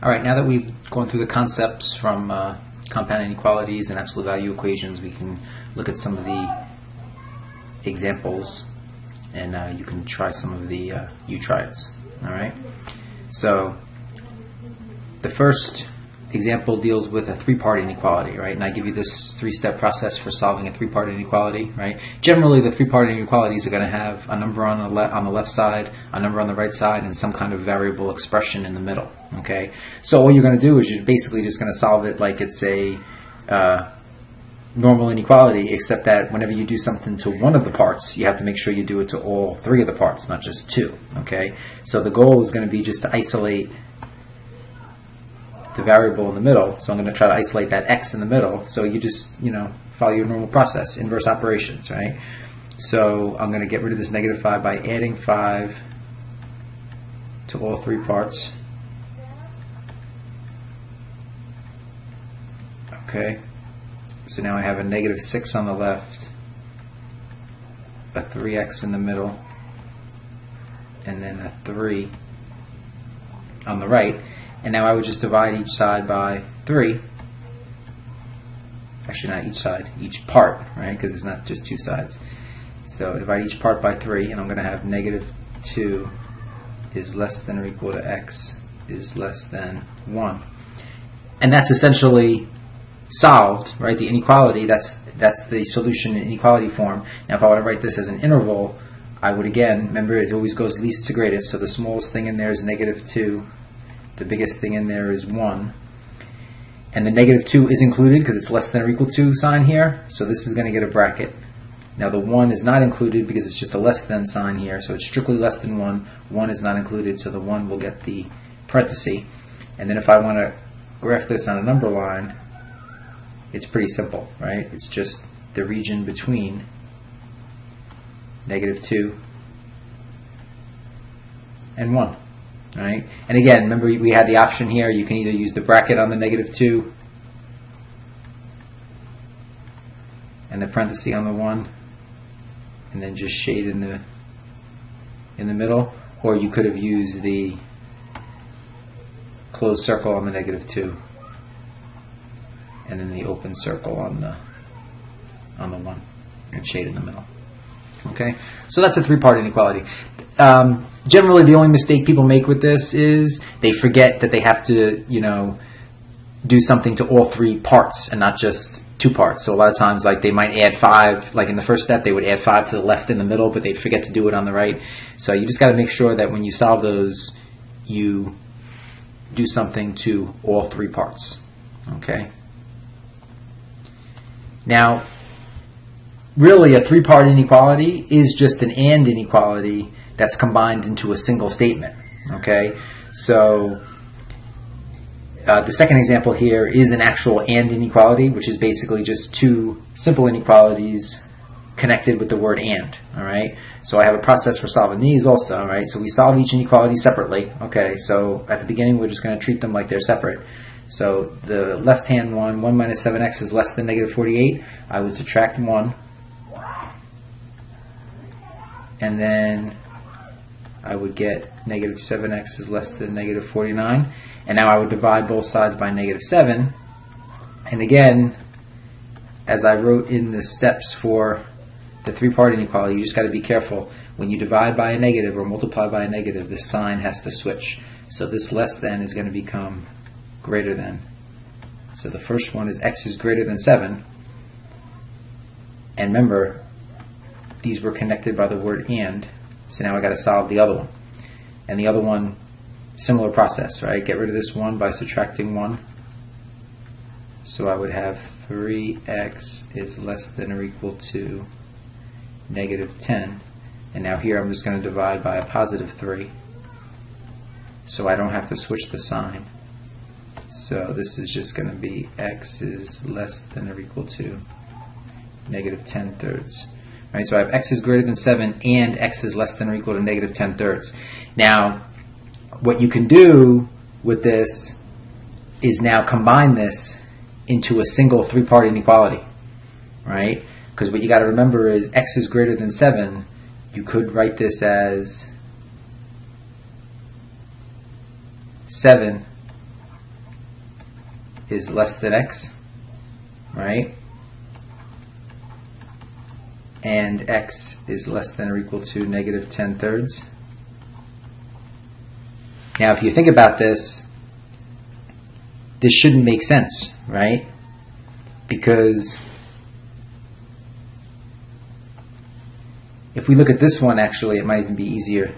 All right, now that we've gone through the concepts from compound inequalities and absolute value equations, we can look at some of the examples, and you can try some of the U-triads. All right. So the first example deals with a three-part inequality, right? And I give you this three-step process for solving a three-part inequality, right? Generally, the three-part inequalities are going to have a number on the left side, a number on the right side, and some kind of variable expression in the middle. Okay. So all you're going to do is you're basically just going to solve it like it's a normal inequality, except that whenever you do something to one of the parts, you have to make sure you do it to all three of the parts, not just two. Okay. So the goal is going to be just to isolate the variable in the middle. So I'm going to try to isolate that x in the middle. So you just, follow your normal process, inverse operations, right? So I'm going to get rid of this negative 5 by adding 5 to all three parts. Okay. So now I have a negative 6 on the left, a 3x in the middle, and then a 3 on the right. And now I would just divide each side by 3. Actually, not each side, each part, right? Because it's not just two sides. So divide each part by 3, and I'm going to have negative 2 is less than or equal to x is less than 1. And that's essentially solved, right? The inequality, that's the solution in inequality form. Now, if I were to write this as an interval, I would again, remember it always goes least to greatest. So the smallest thing in there is negative 2. The biggest thing in there is 1. And the negative 2 is included because it's less than or equal to sign here. So this is going to get a bracket. Now the 1 is not included because it's just a less than sign here. So it's strictly less than 1. 1 is not included, so the 1 will get the parenthesis. And then if I want to graph this on a number line, it's pretty simple, right? It's just the region between negative 2 and 1. Right? And again, remember we had the option here. You can either use the bracket on the negative 2 and the parenthesis on the 1 and then just shade in the middle, or you could have used the closed circle on the negative 2 and then the open circle on the 1 and shade in the middle. Okay? So that's a three-part inequality. Generally, the only mistake people make with this is they forget that they have to, do something to all three parts and not just two parts. So a lot of times, like, they might add 5, like in the first step, they would add 5 to the left and the middle, but they'd forget to do it on the right. So you just got to make sure that when you solve those, you do something to all three parts. Okay? Now, really, a three-part inequality is just an AND inequality that's combined into a single statement. Okay, so the second example here is an actual AND inequality, which is basically just two simple inequalities connected with the word AND. All right, so I have a process for solving these also. Right, so we solve each inequality separately. Okay, so at the beginning we're just going to treat them like they're separate. So the left-hand one, 1 minus 7x is less than negative 48. I would subtract 1, and then I would get negative 7x is less than negative 49. And now I would divide both sides by negative 7. And again, as I wrote in the steps for the three-part inequality, you just got to be careful. When you divide by a negative or multiply by a negative, the sign has to switch. So this less than is going to become greater than. So the first one is x is greater than 7. And remember, these were connected by the word AND. So now I got to solve the other one. And the other one, similar process, right? Get rid of this 1 by subtracting 1. So I would have 3x is less than or equal to negative 10. And now here I'm just going to divide by a positive 3. So I don't have to switch the sign. So this is just going to be x is less than or equal to negative 10 thirds. Right, so I have x is greater than 7 and x is less than or equal to negative 10 thirds. Now, what you can do with this is now combine this into a single three-part inequality, right? Because what you got to remember is x is greater than 7. You could write this as 7 is less than x, right? And x is less than or equal to negative 10/3. Now, if you think about this, this shouldn't make sense, right? Because if we look at this one, actually, it might even be easier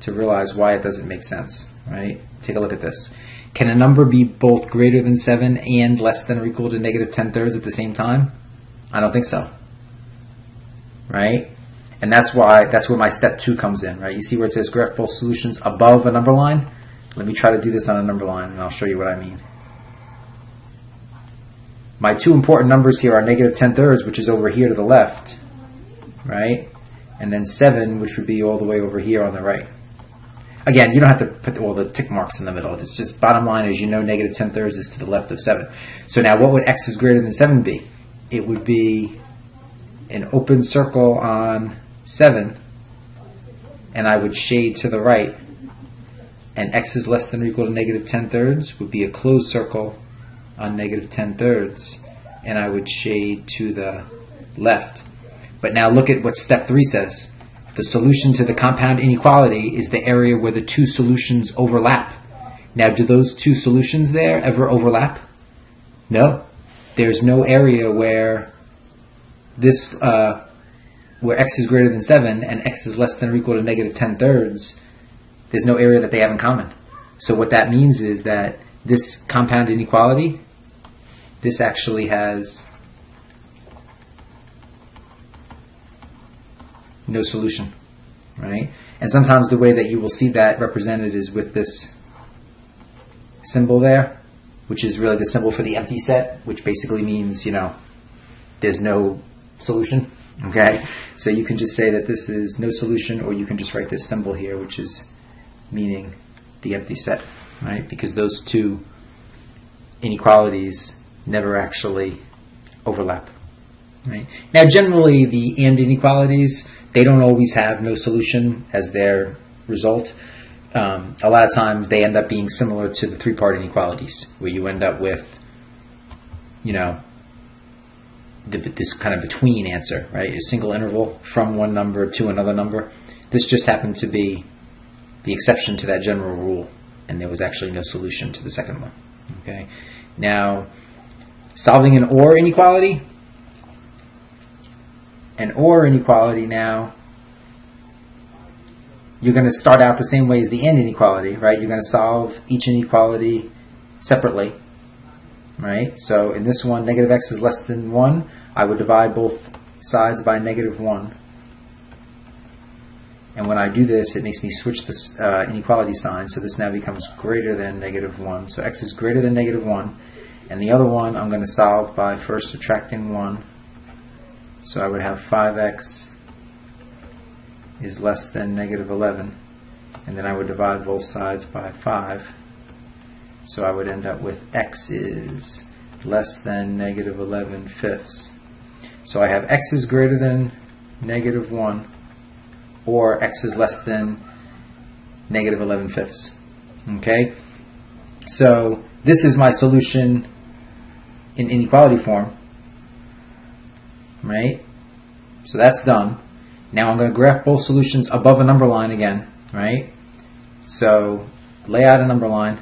to realize why it doesn't make sense, right? Take a look at this. Can a number be both greater than 7 and less than or equal to negative 10/3 at the same time? I don't think so, right? And that's where my step 2 comes in, right? You see where it says graph both solutions above a number line? Let me try to do this on a number line, and I'll show you what I mean. My 2 important numbers here are negative 10/3, which is over here to the left, right? And then 7, which would be all the way over here on the right. Again, you don't have to put all the tick marks in the middle. It's just bottom line is, you know, negative 10/3 is to the left of 7. So now what would x is greater than 7 be? It would be an open circle on 7, and I would shade to the right, and x is less than or equal to negative 10/3 would be a closed circle on negative 10/3, and I would shade to the left. But now look at what step 3 says. The solution to the compound inequality is the area where the 2 solutions overlap. Now, do those 2 solutions there ever overlap? No. There's no area where this where x is greater than 7 and x is less than or equal to negative 10/3, there's no area that they have in common. So what that means is that this compound inequality, this actually has no solution, right? And sometimes the way that you will see that represented is with this symbol there, which is really the symbol for the empty set, which basically means, you know, there's no solution. Okay, so you can just say that this is no solution, or you can just write this symbol here, which is meaning the empty set, right? Because those 2 inequalities never actually overlap, right? Now, generally, the and inequalities, they don't always have no solution as their result. A lot of times, they end up being similar to the 3-part inequalities, where you end up with, you know, this kind of between answer, right? A single interval from one number to another number. This just happened to be the exception to that general rule, and there was actually no solution to the second one. Okay. Now, solving an OR inequality. An OR inequality now, you're going to start out the same way as the AND inequality, right? You're going to solve each inequality separately. Right? So in this one, negative x is less than 1. I would divide both sides by negative 1. And when I do this, it makes me switch this inequality sign. So this now becomes greater than negative 1. So x is greater than negative 1. And the other one, I'm going to solve by first subtracting 1. So I would have 5x is less than negative 11. And then I would divide both sides by 5. So I would end up with x is less than negative 11/5. So I have x is greater than negative 1, or x is less than negative 11/5. Okay? So this is my solution in inequality form. Right? So that's done. Now I'm going to graph both solutions above a number line again. Right? So lay out a number line.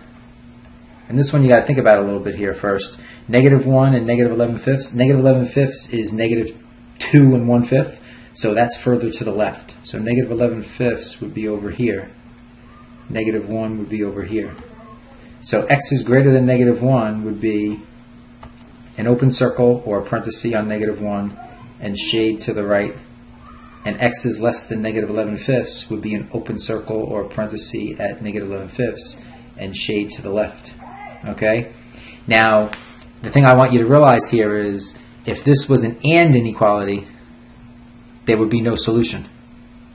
And this one you got to think about a little bit here first. Negative 1 and negative 11/5. Negative 11/5 is negative 2 1/5. So that's further to the left. So negative 11/5 would be over here. Negative 1 would be over here. So x is greater than negative 1 would be an open circle or a parenthesis on negative 1 and shade to the right. And x is less than negative 11/5 would be an open circle or a parenthesis at negative 11/5 and shade to the left. Okay? Now, the thing I want you to realize here is if this was an AND inequality, there would be no solution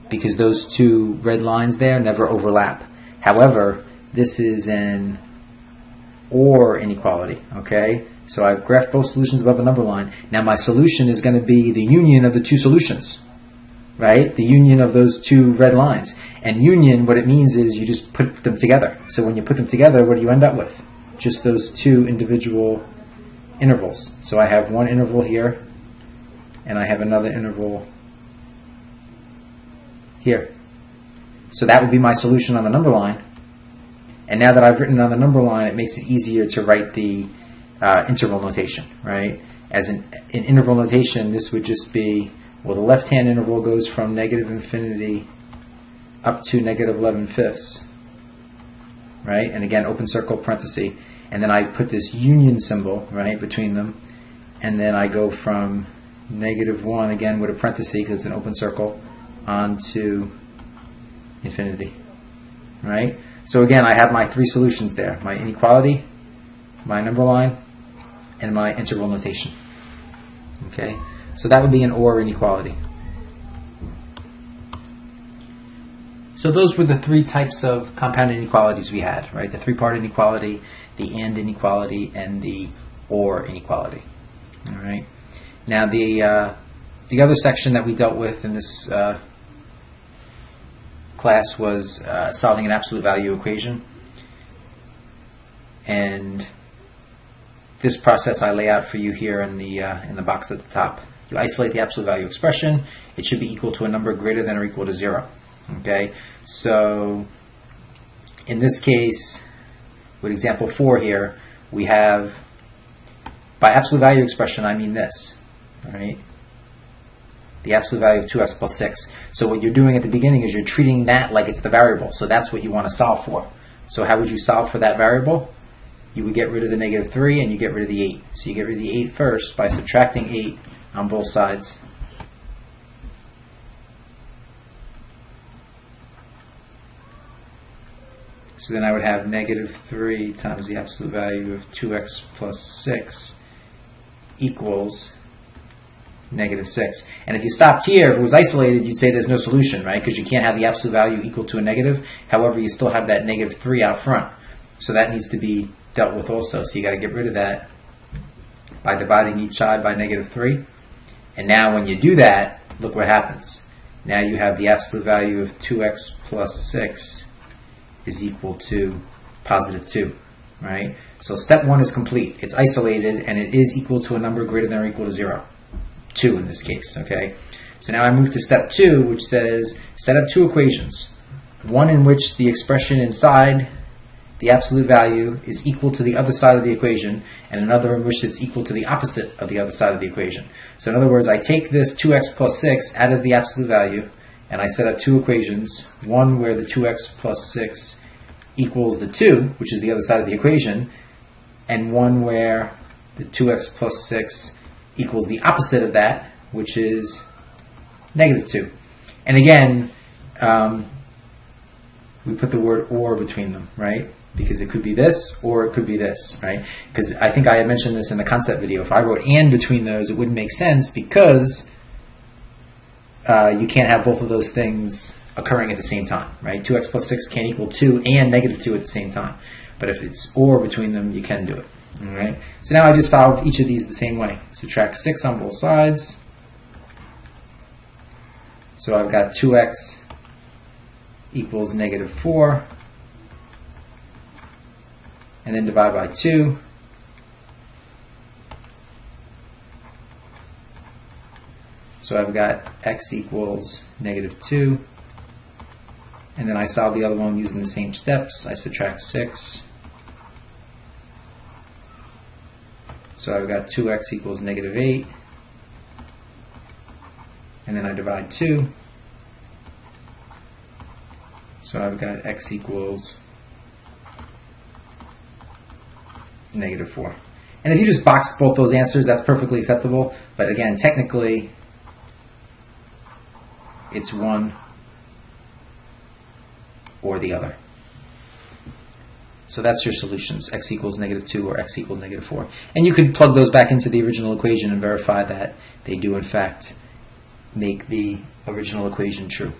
because those 2 red lines there never overlap. However, this is an OR inequality. Okay? So I've graphed both solutions above a number line. Now my solution is going to be the union of the 2 solutions. Right? The union of those 2 red lines. And union, what it means is you just put them together. So when you put them together, what do you end up with? just those two individual intervals. So I have one interval here, and I have another interval here. So that would be my solution on the number line. And now that I've written it on the number line, it makes it easier to write the interval notation, right? As in interval notation, this would just be, well, the left-hand interval goes from negative infinity up to negative 11/5, right? And again, open circle, parenthesis. And then I put this union symbol, right, between them. And then I go from -1, again, with a parenthesis, because it's an open circle, on to infinity, right? So again, I have my three solutions there: my inequality, my number line, and my interval notation. Okay, so that would be an OR inequality. So those were the three types of compound inequalities we had, right? The three-part inequality, the AND inequality, and the OR inequality. All right. Now the other section that we dealt with in this class was solving an absolute value equation, and this process I lay out for you here in the box at the top. You isolate the absolute value expression. It should be equal to a number greater than or equal to 0. Okay, so in this case, with example 4 here, we have, by absolute value expression, I mean this, right? The absolute value of 2x plus 6. So what you're doing at the beginning is you're treating that like it's the variable. So that's what you want to solve for. So how would you solve for that variable? You would get rid of the -3 and you get rid of the 8. So you get rid of the 8 first by subtracting 8 on both sides. So then I would have -3 times the absolute value of 2x plus 6 equals -6. And if you stopped here, if it was isolated, you'd say there's no solution, right? Because you can't have the absolute value equal to a negative. However, you still have that -3 out front. So that needs to be dealt with also. So you got to get rid of that by dividing each side by -3. And now when you do that, look what happens. Now you have the absolute value of 2x plus 6 is equal to +2, right? So step 1 is complete. It's isolated, and it is equal to a number greater than or equal to 0. 2 in this case, okay? So now I move to step 2, which says set up two equations. One in which the expression inside the absolute value is equal to the other side of the equation, and another in which it's equal to the opposite of the other side of the equation. So in other words, I take this 2x plus 6 out of the absolute value, and I set up two equations, one where the 2x plus 6 equals the 2, which is the other side of the equation, and one where the 2x plus 6 equals the opposite of that, which is -2. And again, we put the word OR between them, right? Because it could be this or it could be this, right? Because I think I had mentioned this in the concept video. If I wrote AND between those, it wouldn't make sense because you can't have both of those things occurring at the same time, right? 2x plus 6 can't equal 2 and -2 at the same time. But if it's OR between them, you can do it. All right. So now I just solve each of these the same way. Subtract 6 on both sides. So I've got 2x equals -4. And then divide by 2. So I've got x equals -2. And then I solve the other one using the same steps. I subtract 6. So I've got 2x equals -8. And then I divide 2. So I've got x equals -4. And if you just box both those answers, that's perfectly acceptable. But again, technically, it's one or the other. So that's your solutions, x equals -2 or x equals -4. And you could plug those back into the original equation and verify that they do in fact make the original equation true.